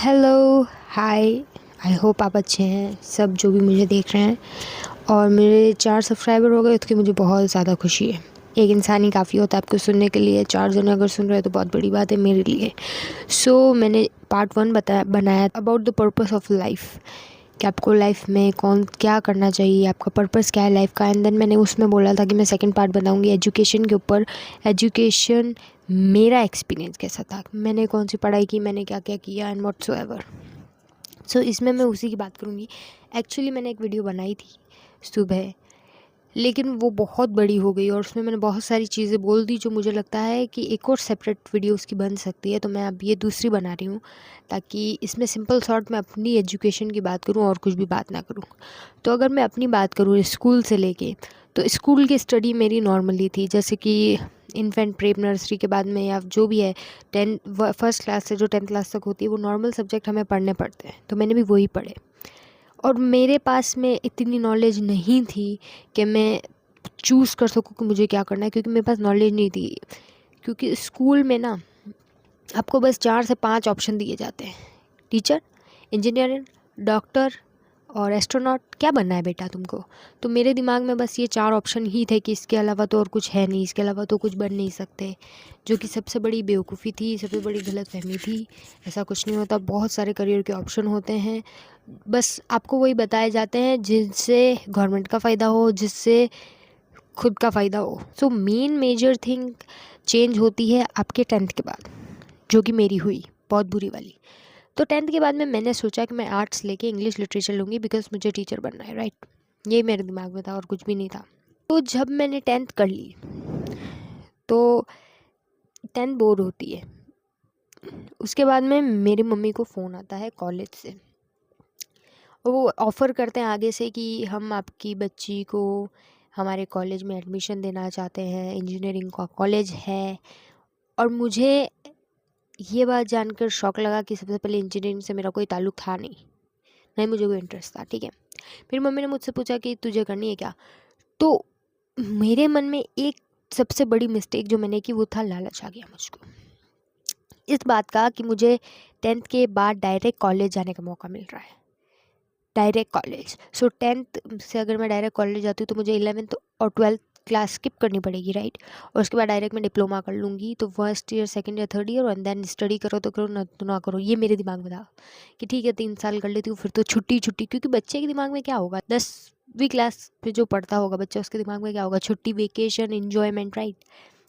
Hello, hi. I hope आप अच्छे हैं सब जो भी मुझे देख रहे हैं। और मेरे 4 सब्सक्राइबर हो गए, उसकी मुझे बहुत ज़्यादा खुशी है। एक इंसान ही काफ़ी होता है आपको सुनने के लिए, 4 जने अगर सुन रहे हैं तो बहुत बड़ी बात है मेरे लिए। मैंने पार्ट 1 बनाया about the purpose of life, कि आपको लाइफ में कौन क्या करना चाहिए, आपका पर्पस क्या है लाइफ का। एंड देन मैंने उसमें बोला था कि मैं सेकंड पार्ट बनाऊंगी एजुकेशन के ऊपर। एजुकेशन, मेरा एक्सपीरियंस कैसा था, मैंने कौन सी पढ़ाई की, मैंने क्या क्या किया एंड व्हाट्सोएवर। इसमें मैं उसी की बात करूँगी। एक्चुअली मैंने एक वीडियो बनाई थी सुबह, लेकिन वो बहुत बड़ी हो गई और उसमें मैंने बहुत सारी चीज़ें बोल दी जो मुझे लगता है कि एक और सेपरेट वीडियो उसकी बन सकती है। तो मैं अब ये दूसरी बना रही हूँ ताकि इसमें सिंपल शॉर्ट मैं अपनी एजुकेशन की बात करूँ और कुछ भी बात ना करूँ। तो अगर मैं अपनी बात करूँ स्कूल से लेके, तो स्कूल की स्टडी मेरी नॉर्मली थी, जैसे कि इन्फेंट प्रेप नर्सरी के बाद में या जो भी है 1st क्लास से जो 10th क्लास तक होती है वो नॉर्मल सब्जेक्ट हमें पढ़ने पड़ते हैं, तो मैंने भी वही पढ़े। और मेरे पास में इतनी नॉलेज नहीं थी कि मैं चूज़ कर सकूँ कि मुझे क्या करना है, क्योंकि मेरे पास नॉलेज नहीं थी। क्योंकि स्कूल में ना आपको बस 4 से 5 ऑप्शन दिए जाते हैं, टीचर, इंजीनियर, डॉक्टर और एस्ट्रोनॉट। क्या बनना है बेटा तुमको? तो मेरे दिमाग में बस ये 4 ऑप्शन ही थे कि इसके अलावा तो और कुछ है नहीं, इसके अलावा तो कुछ बन नहीं सकते, जो कि सबसे बड़ी बेवकूफ़ी थी, सबसे बड़ी गलतफहमी थी। ऐसा कुछ नहीं होता, बहुत सारे करियर के ऑप्शन होते हैं। बस आपको वही बताए जाते हैं जिनसे गवर्नमेंट का फ़ायदा हो, जिससे खुद का फ़ायदा हो। मेन मेजर थिंग चेंज होती है आपके 10th के बाद, जो कि मेरी हुई बहुत बुरी वाली। तो 10th के बाद में मैंने सोचा कि मैं आर्ट्स लेके इंग्लिश लिटरेचर लूँगी, बिकॉज मुझे टीचर बनना है, राइट। ये मेरे दिमाग में था और कुछ भी नहीं था। तो जब मैंने 10th कर ली तो 10th बोर्ड होती है, उसके बाद में मेरी मम्मी को फ़ोन आता है कॉलेज से, और वो ऑफ़र करते हैं आगे से कि हम आपकी बच्ची को हमारे कॉलेज में एडमिशन देना चाहते हैं, इंजीनियरिंग का कॉलेज है। और मुझे ये बात जानकर शौक लगा कि सबसे पहले इंजीनियरिंग से मेरा कोई ताल्लुक़ था नहीं, नहीं मुझे कोई इंटरेस्ट था, ठीक है। फिर मम्मी ने मुझसे पूछा कि तुझे करनी है क्या? तो मेरे मन में एक सबसे बड़ी मिस्टेक जो मैंने की वो था लालच आ गया मुझको, इस बात का कि मुझे 10th के बाद डायरेक्ट कॉलेज जाने का मौका मिल रहा है, डायरेक्ट कॉलेज। 10th से अगर मैं डायरेक्ट कॉलेज जाती हूँ तो मुझे 11th और 12th क्लास स्किप करनी पड़ेगी, राइट। और उसके बाद डायरेक्ट मैं डिप्लोमा कर लूँगी, तो 1st year, 2nd year, 3rd year, and then study करो तो करो, ना तो ना करो। ये मेरे दिमाग में था कि ठीक है 3 साल कर लेती हूँ, फिर तो छुट्टी छुट्टी। क्योंकि बच्चे के दिमाग में क्या होगा, 10वीं क्लास पे जो पढ़ता होगा बच्चा, उसके दिमाग में क्या होगा, छुट्टी, वेकेशन, इन्जॉयमेंट, राइट।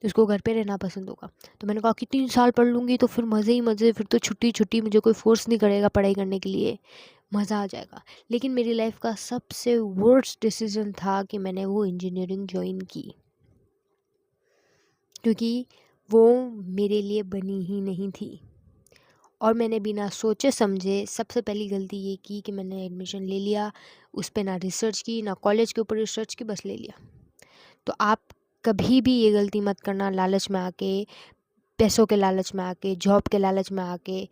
उसको घर पे रहना पसंद होगा। तो मैंने कहा कि 3 साल पढ़ लूँगी तो फिर मज़े ही मज़े, फिर तो छुट्टी छुट्टी, मुझे कोई फोर्स नहीं करेगा पढ़ाई करने के लिए, मज़ा आ जाएगा। लेकिन मेरी लाइफ का सबसे वर्स्ट डिसीजन था कि मैंने वो इंजीनियरिंग ज्वाइन की, क्योंकि वो मेरे लिए बनी ही नहीं थी। और मैंने बिना सोचे समझे सबसे पहली गलती ये की कि मैंने एडमिशन ले लिया, उस पर ना रिसर्च की, ना कॉलेज के ऊपर रिसर्च की, बस ले लिया। तो आप कभी भी ये गलती मत करना, लालच में आके, पैसों के लालच में आके, जॉब के लालच में आके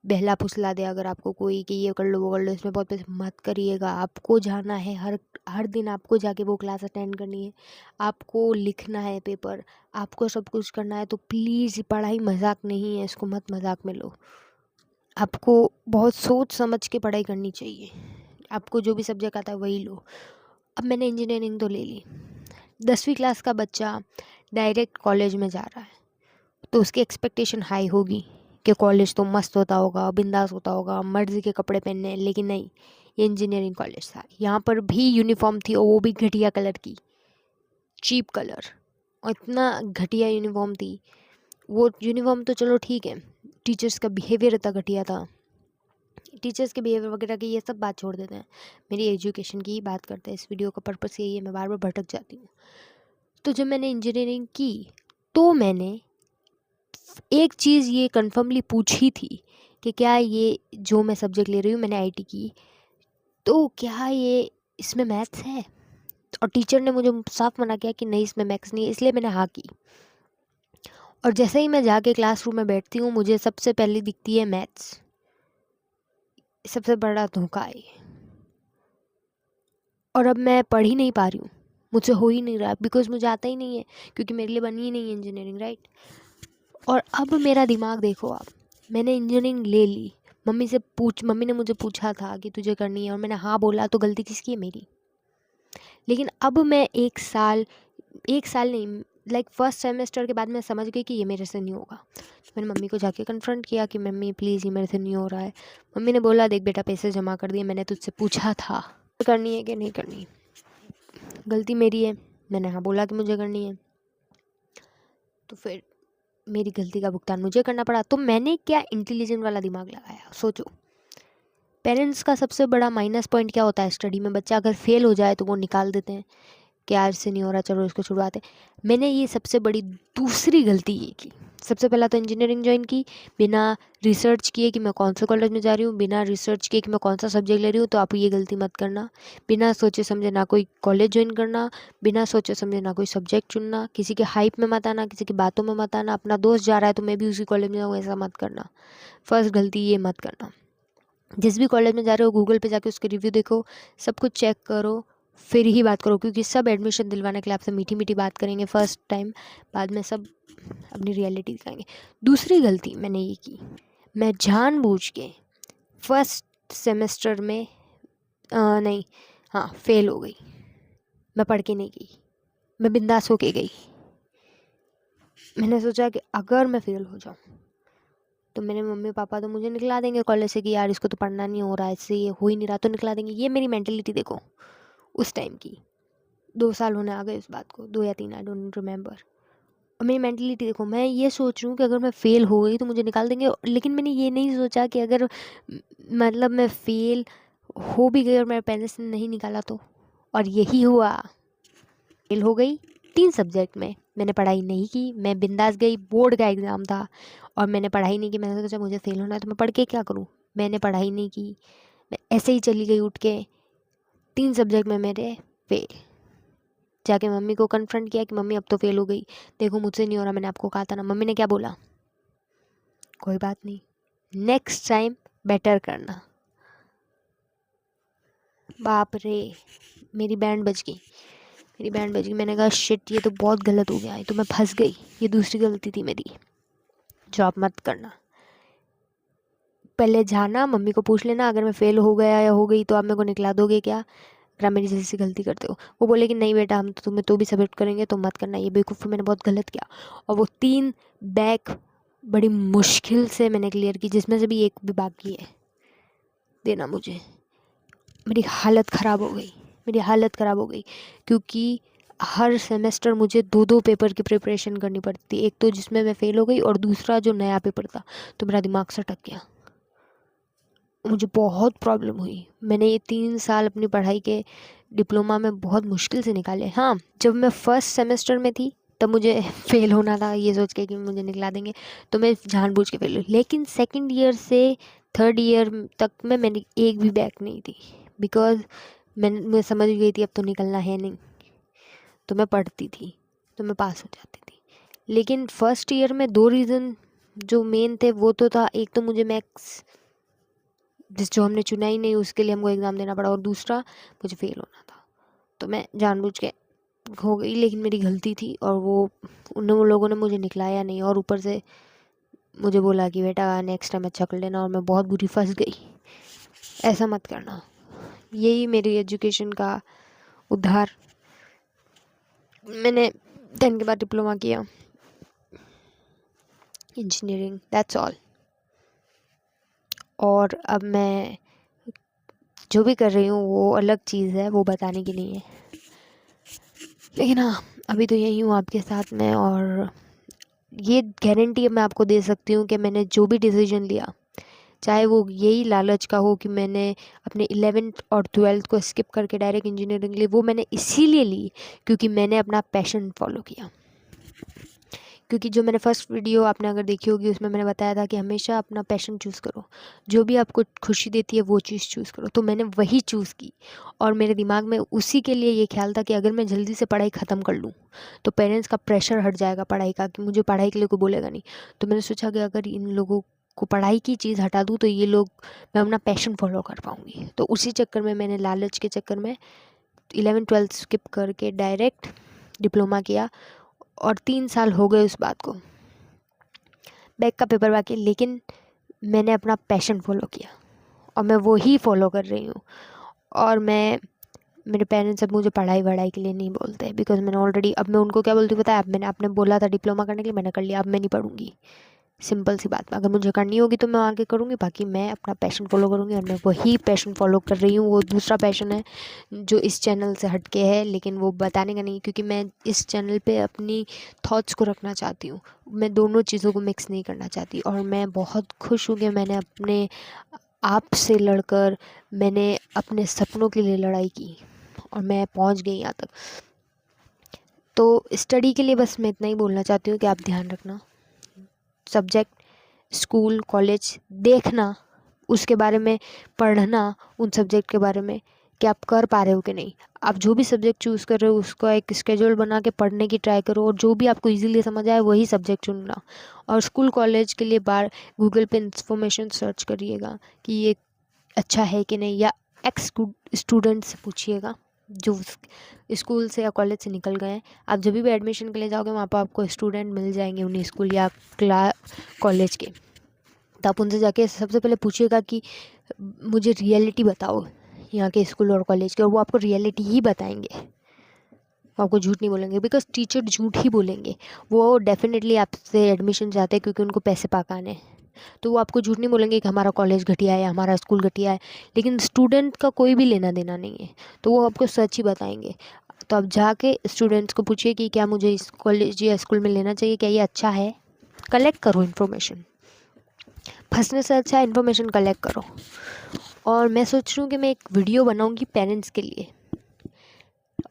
बहला फुसला दे अगर आपको कोई कि ये कर लो वो कर लो, इसमें बहुत पैसे, मत करिएगा। आपको जाना है, हर हर दिन आपको जाके वो क्लास अटेंड करनी है, आपको लिखना है पेपर, आपको सब कुछ करना है। तो प्लीज़, पढ़ाई मजाक नहीं है, इसको मत मजाक में लो। आपको बहुत सोच समझ के पढ़ाई करनी चाहिए। आपको जो भी सब्जेक्ट आता है वही लो। अब मैंने इंजीनियरिंग तो ले ली, 10वीं क्लास का बच्चा डायरेक्ट कॉलेज में जा रहा है, तो उसकी एक्सपेक्टेशन हाई होगी कि कॉलेज तो मस्त होता होगा, बिंदास होता होगा, मर्जी के कपड़े पहनने हैं। लेकिन नहीं, ये इंजीनियरिंग कॉलेज था। यहाँ पर भी यूनिफॉर्म थी और वो भी घटिया कलर की, चीप कलर, और इतना घटिया यूनिफॉर्म थी। वो यूनिफॉर्म तो चलो ठीक है, टीचर्स का बिहेवियर इतना घटिया था। टीचर्स के बिहेवियर वगैरह की ये सब बात छोड़ देते हैं, मेरी एजुकेशन की ही बात करते हैं। इस वीडियो का पर्पस यही है, मैं बार बार भटक जाती हूँ। तो जब मैंने इंजीनियरिंग की तो मैंने एक चीज़ ये कन्फर्मली पूछी थी कि क्या ये जो मैं सब्जेक्ट ले रही हूँ, मैंने आईटी की, तो क्या ये इसमें मैथ्स है? और टीचर ने मुझे साफ मना किया कि नहीं इसमें मैथ्स नहीं है, इसलिए मैंने हाँ की। और जैसे ही मैं जाके क्लासरूम में बैठती हूँ, मुझे सबसे पहले दिखती है मैथ्स। सबसे बड़ा धोखा है ये। और अब मैं पढ़ ही नहीं पा रही हूँ, मुझसे हो ही नहीं रहा, बिकॉज मुझे आता ही नहीं है, क्योंकि मेरे लिए बनी ही नहीं है इंजीनियरिंग, राइट। और अब मेरा दिमाग देखो आप, मैंने इंजीनियरिंग ले ली, मम्मी ने मुझे पूछा था कि तुझे करनी है और मैंने हाँ बोला, तो गलती किसकी है? मेरी। लेकिन अब मैं एक साल नहीं, लाइक फर्स्ट सेमेस्टर के बाद मैं समझ गई कि ये मेरे से नहीं होगा। तो मैंने मम्मी को जाके कन्फ्रंट किया कि मम्मी प्लीज़ ये मेरे से नहीं हो रहा है। मम्मी ने बोला देख बेटा, पैसे जमा कर दिए, मैंने तुझसे पूछा था करनी है कि नहीं करनी, गलती मेरी है, मैंने हाँ बोला कि मुझे करनी है, तो फिर मेरी गलती का भुगतान मुझे करना पड़ा। तो मैंने क्या इंटेलिजेंट वाला दिमाग लगाया, सोचो। पेरेंट्स का सबसे बड़ा माइनस पॉइंट क्या होता है स्टडी में? बच्चा अगर फेल हो जाए तो वो निकाल देते हैं कि आज से नहीं हो रहा, चलो इसको छुड़वाते। मैंने ये सबसे बड़ी दूसरी गलती ये की। सबसे पहला तो इंजीनियरिंग ज्वाइन की बिना रिसर्च किए कि मैं कौन से कॉलेज में जा रही हूँ, बिना रिसर्च किए कि मैं कौन सा सब्जेक्ट ले रही हूँ। तो आप ये गलती मत करना। बिना सोचे समझे ना कोई कॉलेज ज्वाइन करना, बिना सोचे समझे ना कोई सब्जेक्ट चुनना, किसी के हाइप में मत आना, किसी की बातों में मत आना। अपना दोस्त जा रहा है तो मैं भी उसी कॉलेज में जाऊँ, ऐसा मत करना। फर्स्ट गलती ये मत करना। जिस भी कॉलेज में जा रहे हो गूगल पे जाके उसके रिव्यू देखो, सब कुछ चेक करो, फिर ही बात करो, क्योंकि सब एडमिशन दिलवाने के लिए आपसे मीठी मीठी बात करेंगे फर्स्ट टाइम, बाद में सब अपनी रियलिटी दिखाएंगे। दूसरी गलती मैंने ये की, मैं जानबूझ के फर्स्ट सेमेस्टर में नहीं हाँ फेल हो गई। मैं पढ़ के नहीं गई, मैं बिंदास होके गई। मैंने सोचा कि अगर मैं फेल हो जाऊँ तो मेरे मम्मी पापा तो मुझे निकला देंगे कॉलेज से कि यार इसको तो पढ़ना नहीं हो रहा है, इससे ये हो ही नहीं रहा, तो निकला देंगे। ये मेरी मेंटेलिटी देखो उस टाइम की। 2 साल होने आ गए इस बात को, 2 या 3, आई डोंट रिमेंबर। और मेरी मेंटेलिटी देखो, मैं ये सोच रही हूँ कि अगर मैं फ़ेल हो गई तो मुझे निकाल देंगे। लेकिन मैंने ये नहीं सोचा कि अगर मतलब मैं फ़ेल हो भी गई और मेरे पेरेंट्स ने नहीं निकाला तो। और यही हुआ, फेल हो गई 3 सब्जेक्ट में। मैंने पढ़ाई नहीं की, मैं बिंदास गई, बोर्ड का एग्ज़ाम था और मैंने पढ़ाई नहीं की। मैंने सोचा मुझे फ़ेल होना है तो मैं पढ़ के क्या करूँ। मैंने पढ़ाई नहीं की, मैं ऐसे ही चली गई उठ के। 3 सब्जेक्ट में मेरे फेल। जाके मम्मी को कन्फ्रंट किया कि मम्मी अब तो फेल हो गई, देखो मुझसे नहीं हो रहा, मैंने आपको कहा था ना। मम्मी ने क्या बोला, कोई बात नहीं, नेक्स्ट टाइम बेटर करना। बाप रे, मेरी बैंड बज गई, मेरी बैंड बज गई। मैंने कहा शिट, ये तो बहुत गलत हो गया, ये तो मैं फंस गई। ये दूसरी गलती थी मेरी, जॉब मत करना। पहले जाना, मम्मी को पूछ लेना अगर मैं फ़ेल हो गया या हो गई तो आप मेरे को निकला दोगे क्या, अगर आप मेरी जैसी गलती करते हो। वो बोले कि नहीं बेटा, हम तो तुम्हें तो भी सब्मिट करेंगे, तो मत करना। ये बेवकूफ़ी मैंने बहुत गलत किया। और वो 3 बैक बड़ी मुश्किल से मैंने क्लियर की, जिसमें से भी एक भी बाकी है देना मुझे। मेरी हालत ख़राब हो गई, मेरी हालत ख़राब हो गई, क्योंकि हर सेमेस्टर मुझे 2-2 पेपर की प्रिपरेशन करनी पड़ती। एक तो जिसमें मैं फ़ेल हो गई और दूसरा जो नया पेपर था, तो मेरा दिमाग सटक गया। मुझे बहुत प्रॉब्लम हुई। मैंने ये 3 साल अपनी पढ़ाई के डिप्लोमा में बहुत मुश्किल से निकाले। हाँ, जब मैं फर्स्ट सेमेस्टर में थी तब मुझे फ़ेल होना था, ये सोच के कि मुझे निकला देंगे, तो मैं जानबूझ के फ़ेल हुई। लेकिन सेकंड ईयर से थर्ड ईयर तक में मेरी एक भी बैक नहीं थी, बिकॉज़ मैं समझ गई थी अब तो निकलना है नहीं, तो मैं पढ़ती थी, तो मैं पास हो जाती थी। लेकिन फर्स्ट ईयर में 2 रीज़न जो मेन थे वो तो था, एक तो मुझे मैथ्स जो हमने चुना ही नहीं उसके लिए हमको एग्ज़ाम देना पड़ा, और दूसरा मुझे फ़ेल होना था। तो मैं जानबूझ के हो गई, लेकिन मेरी गलती थी, और वो उन लोगों ने मुझे निकलाया नहीं, और ऊपर से मुझे बोला कि बेटा नेक्स्ट टाइम अच्छा कर लेना, और मैं बहुत बुरी फंस गई। ऐसा मत करना। यही मेरी एजुकेशन का उद्धार। मैंने 10 के बाद डिप्लोमा किया, इंजीनियरिंग, दैट्स ऑल। और अब मैं जो भी कर रही हूँ वो अलग चीज़ है, वो बताने की नहीं है। लेकिन हाँ, अभी तो यही हूँ आपके साथ में, और ये गारंटी मैं आपको दे सकती हूँ कि मैंने जो भी डिसीजन लिया, चाहे वो यही लालच का हो कि मैंने अपने 11th और 12th को स्किप करके डायरेक्ट इंजीनियरिंग ली, वो मैंने इसीलिए ली क्योंकि मैंने अपना पैशन फॉलो किया। क्योंकि जो मैंने फर्स्ट वीडियो आपने अगर देखी होगी उसमें मैंने बताया था कि हमेशा अपना पैशन चूज़ करो, जो भी आपको खुशी देती है वो चीज़ चूज़ करो। तो मैंने वही चूज़ की, और मेरे दिमाग में उसी के लिए ये ख्याल था कि अगर मैं जल्दी से पढ़ाई ख़त्म कर लूँ तो पेरेंट्स का प्रेशर हट जाएगा पढ़ाई का, कि मुझे पढ़ाई के लिए कोई बोलेगा नहीं। तो मैंने सोचा कि अगर इन लोगों को पढ़ाई की चीज़ हटा दूँ तो ये लोग, मैं अपना पैशन फॉलो कर पाऊँगी। तो उसी चक्कर में मैंने, लालच के चक्कर में 11th-12th स्किप करके डायरेक्ट डिप्लोमा किया, और 3 साल हो गए उस बात को। बैक का पेपर बाकी, लेकिन मैंने अपना पैशन फॉलो किया और मैं वो ही फॉलो कर रही हूँ। और मेरे पेरेंट्स अब मुझे पढ़ाई वढ़ाई के लिए नहीं बोलते, बिकॉज मैंने ऑलरेडी, अब मैं उनको क्या बोलती हूँ पता है, अब आपने बोला था डिप्लोमा करने के लिए, मैंने कर लिया, अब मैं नहीं पढ़ूंगी। सिंपल सी बात, अगर मुझे करनी होगी तो मैं आगे करूँगी, बाकी मैं अपना पैशन फॉलो करूँगी। और मैं वही पैशन फॉलो कर रही हूँ। वो दूसरा पैशन है जो इस चैनल से हट के है, लेकिन वो बताने का नहीं, क्योंकि मैं इस चैनल पे अपनी थॉट्स को रखना चाहती हूँ। मैं दोनों चीज़ों को मिक्स नहीं करना चाहती। और मैं बहुत खुश हूँ कि मैंने अपने आप से लड़कर मैंने अपने सपनों के लिए लड़ाई की और मैं पहुँच गई यहाँ तक। तो स्टडी के लिए बस मैं इतना ही बोलना चाहती हूँ कि आप ध्यान रखना, सब्जेक्ट, स्कूल, कॉलेज देखना, उसके बारे में पढ़ना, उन सब्जेक्ट के बारे में कि आप कर पा रहे हो कि नहीं। आप जो भी सब्जेक्ट चूज़ कर रहे हो उसका एक स्केड्यूल बना के पढ़ने की ट्राई करो, और जो भी आपको इजीली समझ आए वही सब्जेक्ट चुनना। और स्कूल कॉलेज के लिए बार गूगल पे इंफॉर्मेशन सर्च करिएगा कि ये अच्छा है कि नहीं, या एक्स स्टूडेंट से पूछिएगा जो स्कूल से या कॉलेज से निकल गए हैं। आप जब भी एडमिशन के लिए जाओगे वहाँ पर आपको स्टूडेंट मिल जाएंगे उन्हीं स्कूल या कॉलेज के, तो आप उनसे जाके सबसे पहले पूछिएगा कि मुझे रियलिटी बताओ यहाँ के स्कूल और कॉलेज के, और वो आपको रियलिटी ही बताएंगे, वो आपको झूठ नहीं बोलेंगे, बिकॉज टीचर झूठ ही बोलेंगे। वो डेफिनेटली आपसे एडमिशन चाहते हैं क्योंकि उनको पैसे पकाने हैं, तो वो आपको झूठ नहीं बोलेंगे कि हमारा कॉलेज घटिया है, हमारा स्कूल घटिया है। लेकिन स्टूडेंट का कोई भी लेना देना नहीं है, तो वो आपको सच ही बताएंगे। तो आप जाके स्टूडेंट्स को पूछिए कि क्या मुझे इस कॉलेज या स्कूल में लेना चाहिए, क्या ये अच्छा है। कलेक्ट करो इन्फॉर्मेशन, फंसने से अच्छा इन्फॉर्मेशन कलेक्ट करो। और मैं सोच रही हूँ कि मैं एक वीडियो बनाऊँगी पेरेंट्स के लिए,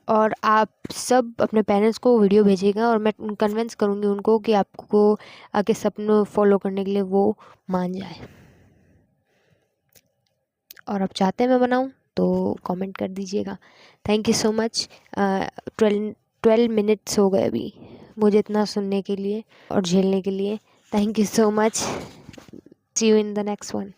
और आप सब अपने पेरेंट्स को वीडियो भेजिएगा, और मैं कन्विंस करूँगी उनको कि आपको आगे सपनों फॉलो करने के लिए वो मान जाए। और आप चाहते हैं मैं बनाऊँ तो कमेंट कर दीजिएगा। Thank you so much. 12 minutes हो गए अभी मुझे इतना सुनने के लिए और झेलने के लिए। Thank you so much. See you in the next one.